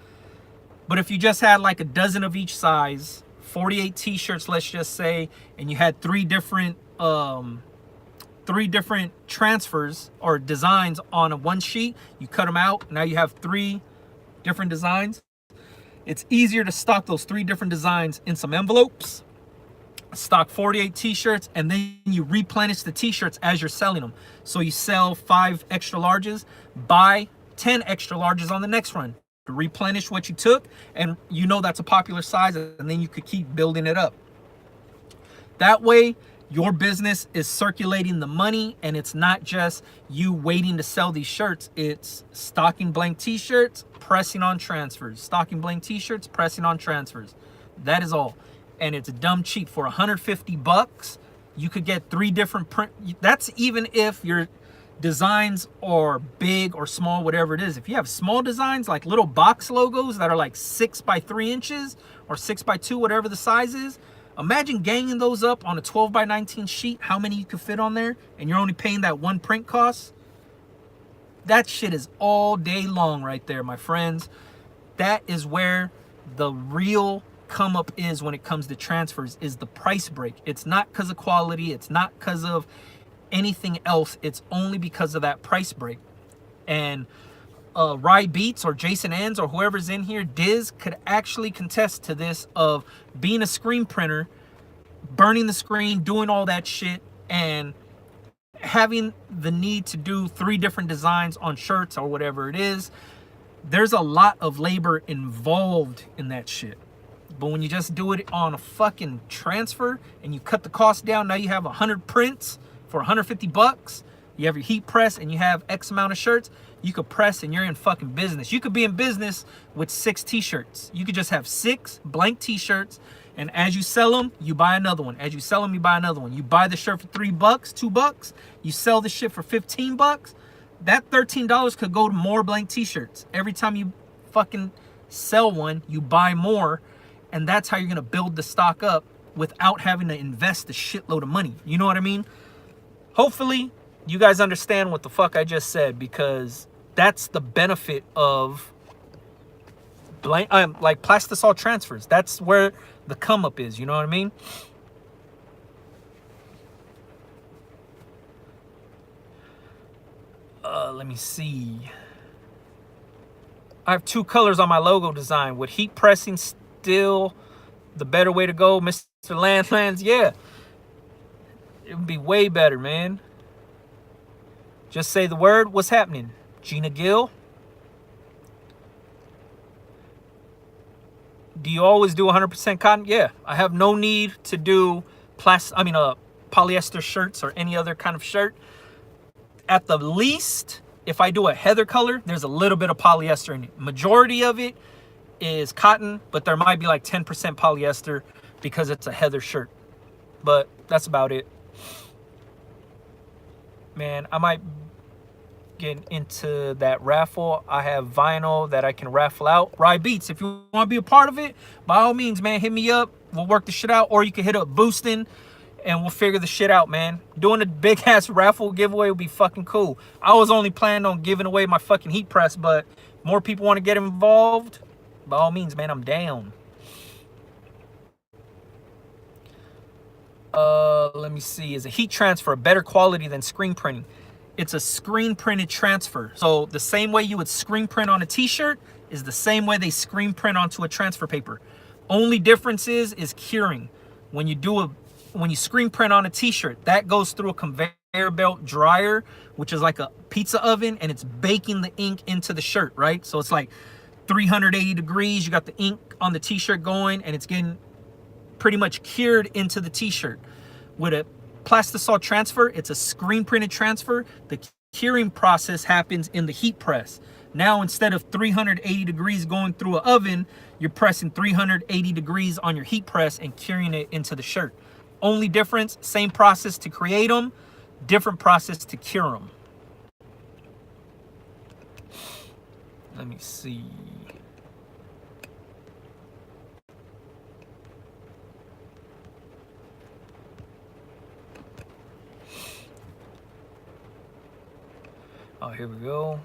But if you just had like a dozen of each size, 48 t-shirts, let's just say, and you had 3 different transfers or designs on one sheet, you cut them out. Now you have 3 different designs. It's easier to stock those 3 different designs in some envelopes, stock 48 t-shirts, and then you replenish the t-shirts as you're selling them. So you sell 5 extra larges, buy 10 extra larges on the next run to replenish what you took, and you know that's a popular size, and then you could keep building it up. That way your business is circulating the money, and it's not just you waiting to sell these shirts. It's stocking blank t-shirts, pressing on transfers, stocking blank t-shirts, pressing on transfers. That is all. And it's dumb cheap. For 150 bucks, you could get 3 different print. That's even if your designs are big or small, whatever it is. If you have small designs like little box logos that are like 6 by 3 inches or 6 by 2, whatever the size is, imagine ganging those up on a 12 by 19 sheet, how many you could fit on there, and you're only paying that 1 print cost. That shit is all day long right there, my friends. That is where the real come up is when it comes to transfers, is the price break. It's not because of quality. It's not because of anything else. It's only because of that price break. And Rye Beats or Jason Ends or whoever's in here, Diz, could actually contest to this of being a screen printer, burning the screen, doing all that shit, and having the need to do 3 different designs on shirts or whatever it is. There's a lot of labor involved in that shit. But when you just do it on a fucking transfer and you cut the cost down, now you have 100 prints for 150 bucks. You have your heat press and you have X amount of shirts. You could press and you're in fucking business. You could be in business with 6 t-shirts. You could just have 6 blank t-shirts, and as you sell them, you buy another one. As you sell them, you buy another one. You buy the shirt for $3, $2. You sell the shit for 15 bucks. That $13 could go to more blank t-shirts. Every time you fucking sell one, you buy more. And that's how you're going to build the stock up without having to invest a shitload of money. You know what I mean? Hopefully, you guys understand what the fuck I just said, because that's the benefit of like plastisol transfers. That's where the come up is. You know what I mean? Let me see. I have 2 colors on my logo design. With heat pressing still the better way to go, Mr. Landlands? Yeah, it would be way better, man. Just say the word. What's happening? Gina Gill? Do you always do 100% cotton? Yeah, I have no need to do polyester shirts or any other kind of shirt. At the least, if I do a heather color, there's a little bit of polyester in it. Majority of it is cotton, but there might be like 10% polyester because it's a heather shirt. But that's about it. Man, I might get into that raffle. I have vinyl that I can raffle out. Rye Beats, if you want to be a part of it, by all means, man, hit me up. We'll work the shit out. Or you can hit up Boostin' and we'll figure the shit out, man. Doing a big ass raffle giveaway would be fucking cool. I was only planning on giving away my fucking heat press, but more people want to get involved, by all means, man, I'm down. Let me see. Is a heat transfer a better quality than screen printing? It's a screen printed transfer. So the same way you would screen print on a t-shirt is the same way they screen print onto a transfer paper. Only difference is curing. When you screen print on a t-shirt, that goes through a conveyor belt dryer, which is like a pizza oven, and it's baking the ink into the shirt, right? So it's like 380 degrees. You got the ink on the t-shirt going, and it's getting pretty much cured into the t-shirt. With a plastisol transfer, it's a screen printed transfer. The curing process happens in the heat press. Now, instead of 380 degrees going through an oven, you're pressing 380 degrees on your heat press and curing it into the shirt. Only difference, same process to create them, different process to cure them. Let me see. Oh, here we go.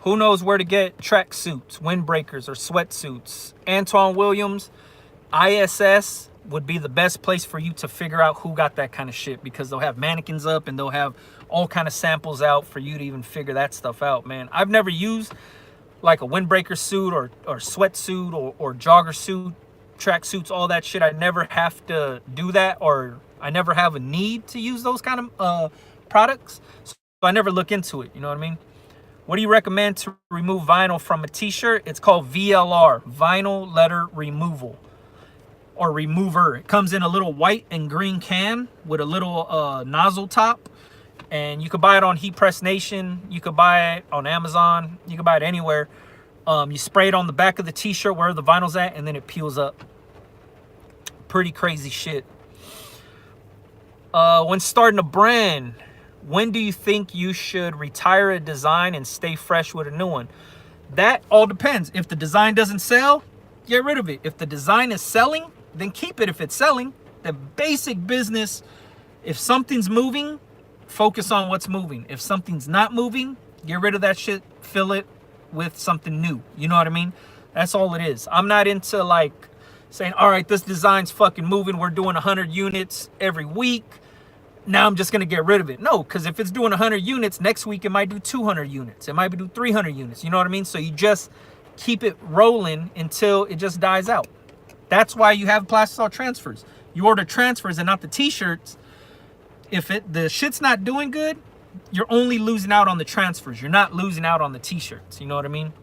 Who knows where to get track suits, windbreakers, or sweatsuits? Antoine Williams, ISS would be the best place for you to figure out who got that kind of shit, because they'll have mannequins up and they'll have all kind of samples out for you to even figure that stuff out, man. I've never used like a windbreaker suit or sweatsuit or jogger suit, track suits, all that shit. I never have to do that, or I never have a need to use those kind of products. So I never look into it, you know what I mean? What do you recommend to remove vinyl from a t-shirt? It's called VLR, vinyl letter removal, or remover. It comes in a little white and green can with a little nozzle top, and you could buy it on Heat Press Nation. You could buy it on Amazon. You can buy it anywhere. You spray it on the back of the t-shirt where the vinyl's at, and then it peels up. Pretty crazy shit. When starting a brand, when do you think you should retire a design and stay fresh with a new one? That all depends. If the design doesn't sell, get rid of it. If the design is selling, then keep it if it's selling. The basic business, if something's moving, focus on what's moving. If something's not moving, get rid of that shit, fill it with something new. You know what I mean? That's all it is. I'm not into like saying, all right, this design's fucking moving. We're doing 100 units every week. Now I'm just going to get rid of it. No, because if it's doing 100 units, next week it might do 200 units. It might do 300 units. You know what I mean? So you just keep it rolling until it just dies out. That's why you have plastisol transfers. You order transfers and not the t-shirts. If the shit's not doing good, you're only losing out on the transfers. You're not losing out on the t-shirts. You know what I mean?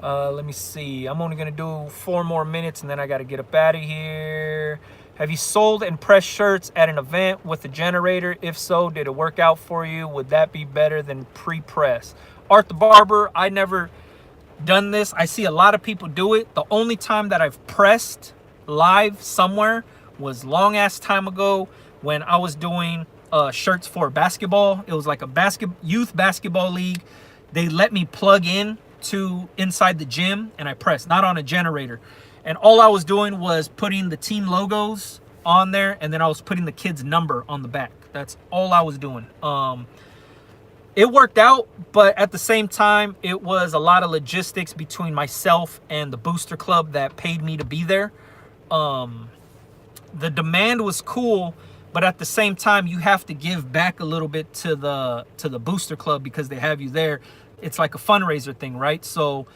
Let me see. I'm only going to do 4 more minutes and then I got to get up out of here. Have you sold and pressed shirts at an event with a generator? If so, did it work out for you? Would that be better than pre-press? Art the Barber, I never done this. I see a lot of people do it. The only time that I've pressed live somewhere was long ass time ago when I was doing shirts for basketball. It was like a youth basketball league. They let me plug in to inside the gym and I pressed, not on a generator. And all I was doing was putting the team logos on there, and then I was putting the kid's number on the back. That's all I was doing. It worked out, but at the same time, it was a lot of logistics between myself and the booster club that paid me to be there. The demand was cool, but at the same time, you have to give back a little bit to the booster club because they have you there. It's like a fundraiser thing, right? So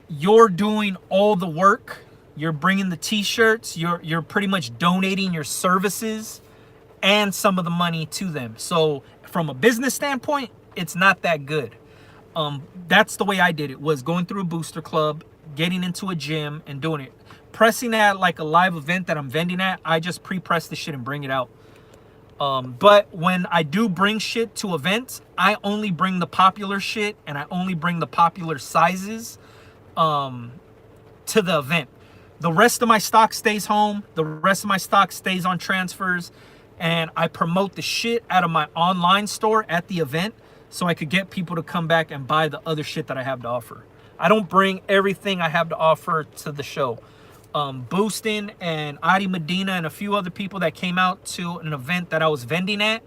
you're doing all the work. You're bringing the t-shirts. You're pretty much donating your services and some of the money to them. So from a business standpoint, it's not that good. That's the way I did it, was going through a booster club, getting into a gym and doing it. Pressing at like a live event that I'm vending at, I just pre-press the shit and bring it out. But when I do bring shit to events, I only bring the popular shit and I only bring the popular sizes to the event. The rest of my stock stays home. The rest of my stock stays on transfers. And I promote the shit out of my online store at the event so I could get people to come back and buy the other shit that I have to offer. I don't bring everything I have to offer to the show. Boostin and Adi Medina and a few other people that came out to an event that I was vending at,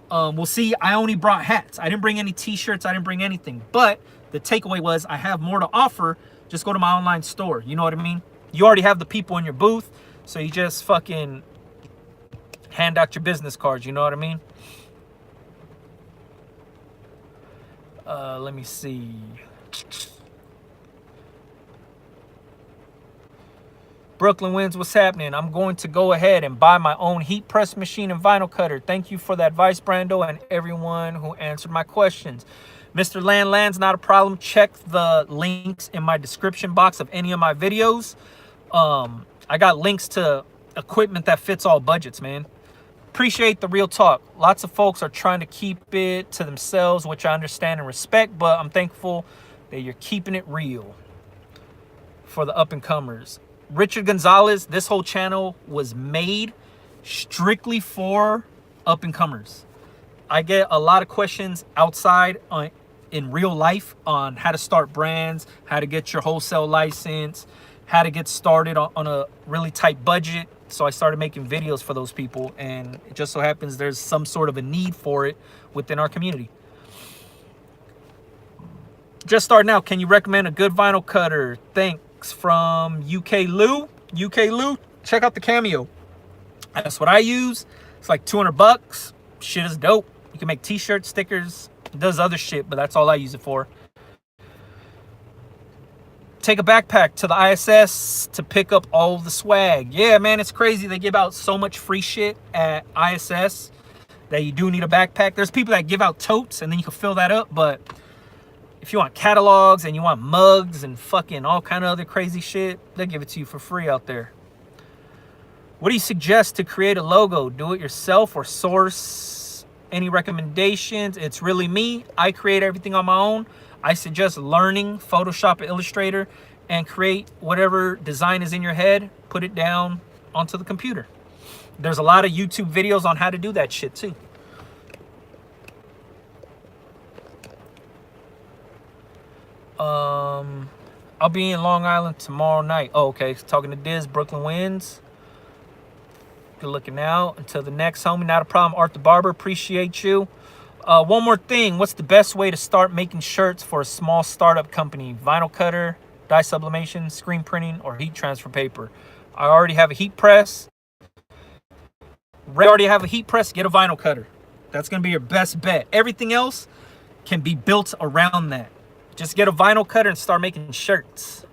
we'll see, I only brought hats. I didn't bring any t-shirts. I didn't bring anything. But the takeaway was I have more to offer. Just go to my online store. You know what I mean? You already have the people in your booth, so you just fucking hand out your business cards. You know what I mean? Let me see. Brooklyn Winds, what's happening? I'm going to go ahead and buy my own heat press machine and vinyl cutter. Thank you for the advice, Brando, and everyone who answered my questions. Mr. Land's not a problem. Check the links in my description box of any of my videos. I got links to equipment that fits all budgets, man. Appreciate the real talk. Lots of folks are trying to keep it to themselves, which I understand and respect, but I'm thankful that you're keeping it real for the up-and-comers. Richard Gonzalez, this whole channel was made strictly for up-and-comers. I get a lot of questions outside in real life on how to start brands, how to get your wholesale license, how to get started on a really tight budget. So I started making videos for those people, and it just so happens there's some sort of a need for it within our community. Just starting out, can you recommend a good vinyl cutter? Thanks, from UK Lou. UK Lou, check out the Cameo. That's what I use. It's like 200 bucks. Shit is dope. You can make t-shirts, stickers. It does other shit, but that's all I use it for. Take a backpack to the ISS to pick up all the swag. Yeah, man, it's crazy. They give out so much free shit at ISS that you do need a backpack. There's people that give out totes and then you can fill that up, but if you want catalogs and you want mugs and fucking all kind of other crazy shit, they'll give it to you for free out there. What do you suggest to create a logo? Do it yourself or source? Any recommendations? It's really me. I create everything on my own. I suggest learning Photoshop or Illustrator and create whatever design is in your head, put it down onto the computer. There's a lot of YouTube videos on how to do that shit too. I'll be in Long Island tomorrow night. Oh, okay. Talking to Diz, Brooklyn wins. Good looking out. Until the next, homie. Not a problem. Art the Barber, appreciate you. One more thing. What's the best way to start making shirts for a small startup company? Vinyl cutter, dye sublimation, screen printing, or heat transfer paper? I already have a heat press. Get a vinyl cutter. That's going to be your best bet. Everything else can be built around that. Just get a vinyl cutter and start making shirts.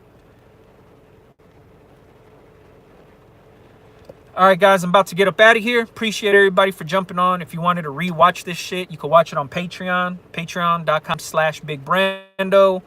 All right, guys, I'm about to get up out of here. Appreciate everybody for jumping on. If you wanted to rewatch this shit, you can watch it on Patreon, patreon.com/BigBrando.